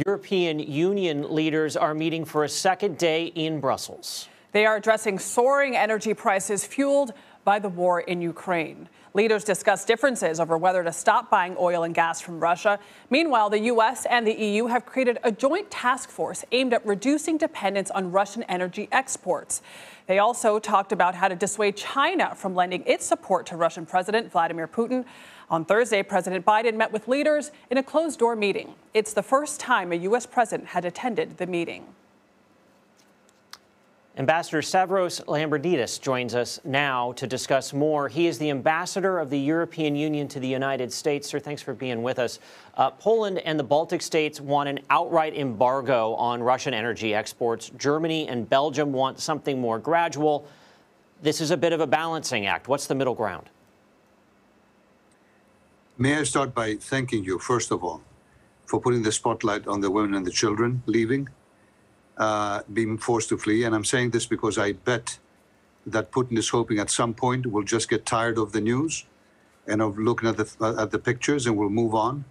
European Union leaders are meeting for a second day in Brussels. They are addressing soaring energy prices fueled by the war in Ukraine. Leaders discuss differences over whether to stop buying oil and gas from Russia. Meanwhile, the U.S. and the EU have created a joint task force aimed at reducing dependence on Russian energy exports. They also talked about how to dissuade China from lending its support to Russian President Vladimir Putin. On Thursday, President Biden met with leaders in a closed-door meeting. It's the first time a U.S. president had attended the meeting. Ambassador Stavros Lambrinidis joins us now to discuss more. He is the ambassador of the European Union to the United States. Sir, thanks for being with us. Poland and the Baltic states want an outright embargo on Russian energy exports. Germany and Belgium want something more gradual. This is a bit of a balancing act. What's the middle ground? May I start by thanking you, first of all, for putting the spotlight on the women and the children leaving, being forced to flee. And I'm saying this because I bet that Putin is hoping at some point we'll just get tired of the news and of looking at the pictures and we'll move on.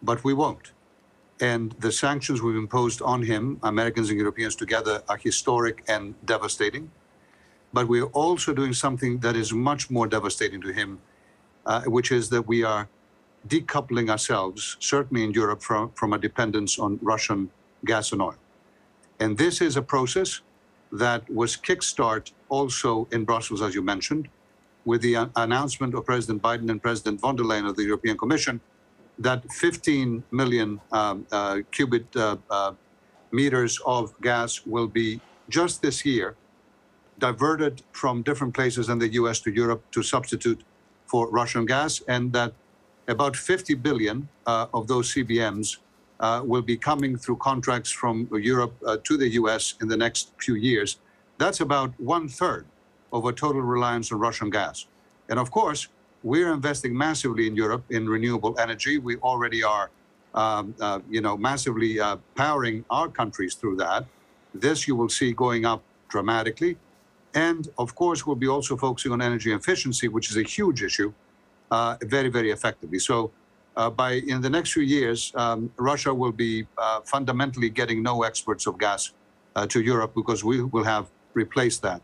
But we won't. And the sanctions we've imposed on him, Americans and Europeans together, are historic and devastating. But we're also doing something that is much more devastating to him, which is that we are decoupling ourselves, certainly in Europe, from a dependence on Russian gas and oil. And this is a process that was kickstarted also in Brussels, as you mentioned, with the announcement of President Biden and President von der Leyen of the European Commission that 15 million cubic meters of gas will be, just this year, diverted from different places in the U.S. to Europe to substitute for Russian gas, and that about 50 billion of those CBMs will be coming through contracts from Europe to the U.S. in the next few years. That's about 1/3 of our total reliance on Russian gas. And of course, we're investing massively in Europe in renewable energy. We already are, massively powering our countries through that. This you will see going up dramatically. And of course, we'll be also focusing on energy efficiency, which is a huge issue, very, very effectively. So in the next few years, Russia will be fundamentally getting no exports of gas to Europe because we will have replaced that.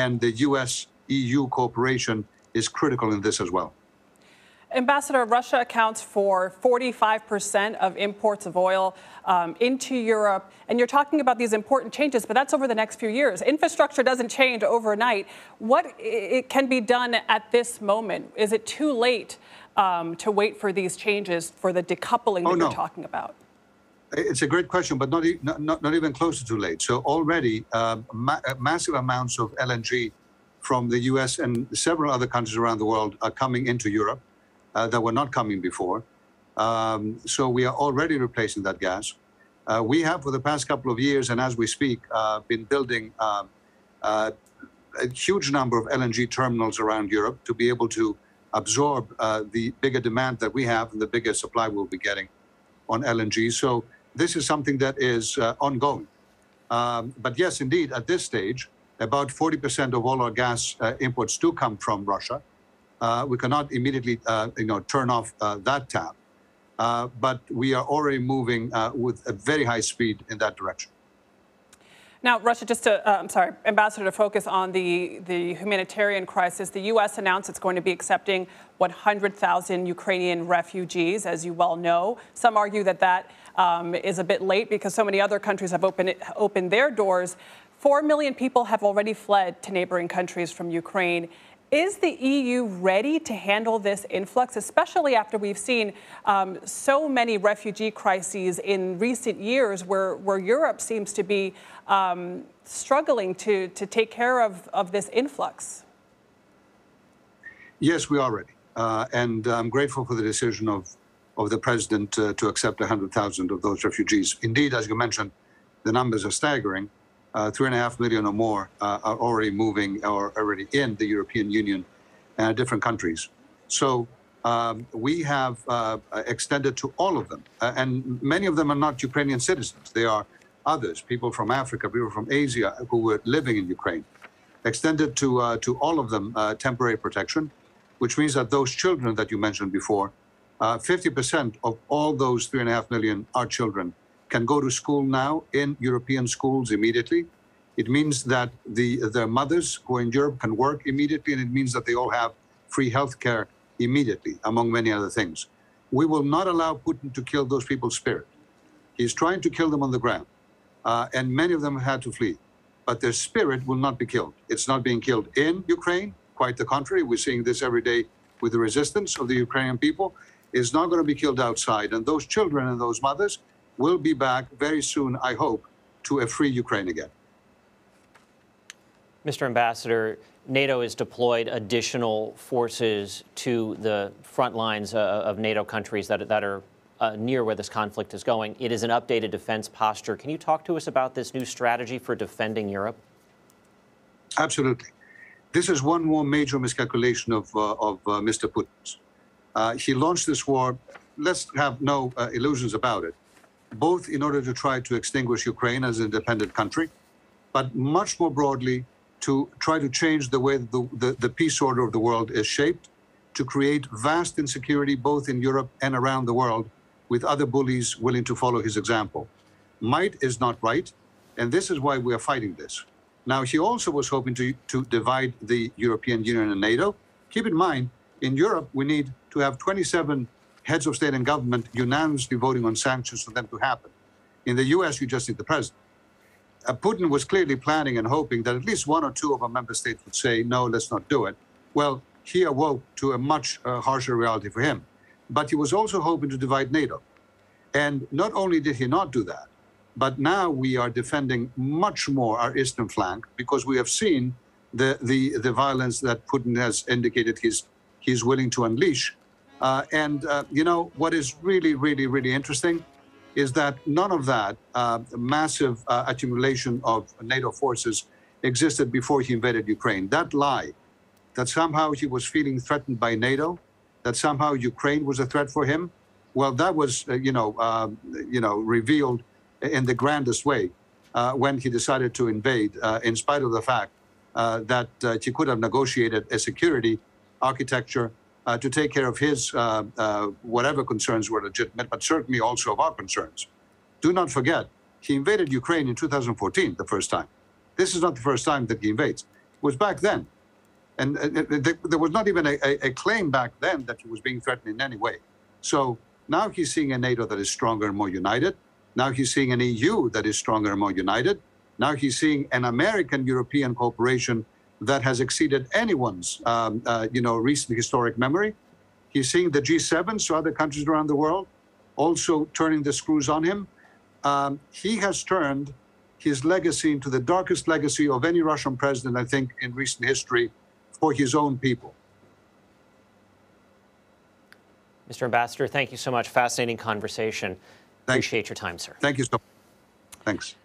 And the US-EU cooperation is critical in this as well. Ambassador, Russia accounts for 45% of imports of oil into Europe. And you're talking about these important changes, but that's over the next few years. Infrastructure doesn't change overnight. What it can be done at this moment? Is it too late to wait for these changes, for the decoupling that you're talking about? It's a great question, but not even close to too late. So already massive amounts of LNG from the US and several other countries around the world are coming into Europe that were not coming before. So we are already replacing that gas. We have, for the past couple of years, and as we speak, been building a huge number of LNG terminals around Europe to be able to absorb the bigger demand that we have and the bigger supply we'll be getting on LNG. So this is something that is ongoing. But yes, indeed, at this stage, about 40% of all our gas imports do come from Russia. We cannot immediately, turn off that tap. But we are already moving with a very high speed in that direction. Now, Russia, Ambassador, to focus on the humanitarian crisis, the U.S. announced it's going to be accepting 100,000 Ukrainian refugees, as you well know. Some argue that is a bit late because so many other countries have opened their doors. 4 million people have already fled to neighboring countries from Ukraine. Is the EU ready to handle this influx, especially after we've seen so many refugee crises in recent years where Europe seems to be struggling to take care of this influx? Yes, we are ready. And I'm grateful for the decision of the president to accept 100,000 of those refugees. Indeed, as you mentioned, the numbers are staggering. 3.5 million or more are already moving or already in the European Union and different countries. So we have extended to all of them. And many of them are not Ukrainian citizens. They are others, people from Africa, people from Asia who were living in Ukraine. Extended to all of them temporary protection, which means that those children that you mentioned before, 50% of all those 3.5 million are children can go to school now in European schools immediately. It means that their mothers who are in Europe can work immediately, and it means that they all have free health care immediately, among many other things. We will not allow Putin to kill those people's spirit. He's trying to kill them on the ground, and many of them had to flee. But their spirit will not be killed. It's not being killed in Ukraine. Quite the contrary. We're seeing this every day with the resistance of the Ukrainian people. It's not going to be killed outside. And those children and those mothers will be back very soon, I hope, to a free Ukraine again. Mr. Ambassador, NATO has deployed additional forces to the front lines of NATO countries that are near where this conflict is going. It is an updated defense posture. Can you talk to us about this new strategy for defending Europe? Absolutely. This is one more major miscalculation of Mr. Putin's. He launched this war, let's have no illusions about it, both in order to try to extinguish Ukraine as an independent country, but much more broadly to try to change the way the peace order of the world is shaped, to create vast insecurity both in Europe and around the world, with other bullies willing to follow his example. Might is not right, and this is why we are fighting this. Now, he also was hoping to divide the European Union and NATO. Keep in mind, in Europe, we need to have 27 heads of state and government unanimously voting on sanctions for them to happen. In the US, you just need the president. Putin was clearly planning and hoping that at least one or two of our member states would say, no, let's not do it. Well, he awoke to a much harsher reality for him. But he was also hoping to divide NATO. And not only did he not do that, but now we are defending much more our eastern flank because we have seen the violence that Putin has indicated he's willing to unleash. You know, what is really, really, really interesting is that none of that massive accumulation of NATO forces existed before he invaded Ukraine. That lie, that somehow he was feeling threatened by NATO, that somehow Ukraine was a threat for him, well, that was, revealed in the grandest way when he decided to invade, in spite of the fact that he could have negotiated a security architecture to take care of his whatever concerns were legitimate, but certainly also of our concerns. Do not forget, he invaded Ukraine in 2014, the first time. This is not the first time that he invades. It was back then. And there was not even a claim back then that he was being threatened in any way. So now he's seeing a NATO that is stronger and more united. Now he's seeing an EU that is stronger and more united. Now he's seeing an American-European cooperation that has exceeded anyone's, recent historic memory. He's seeing the G7, so other countries around the world, also turning the screws on him. He has turned his legacy into the darkest legacy of any Russian president, I think, in recent history for his own people. Mr. Ambassador, thank you so much. Fascinating conversation. Appreciate your time, sir. Thank you so much. Thanks.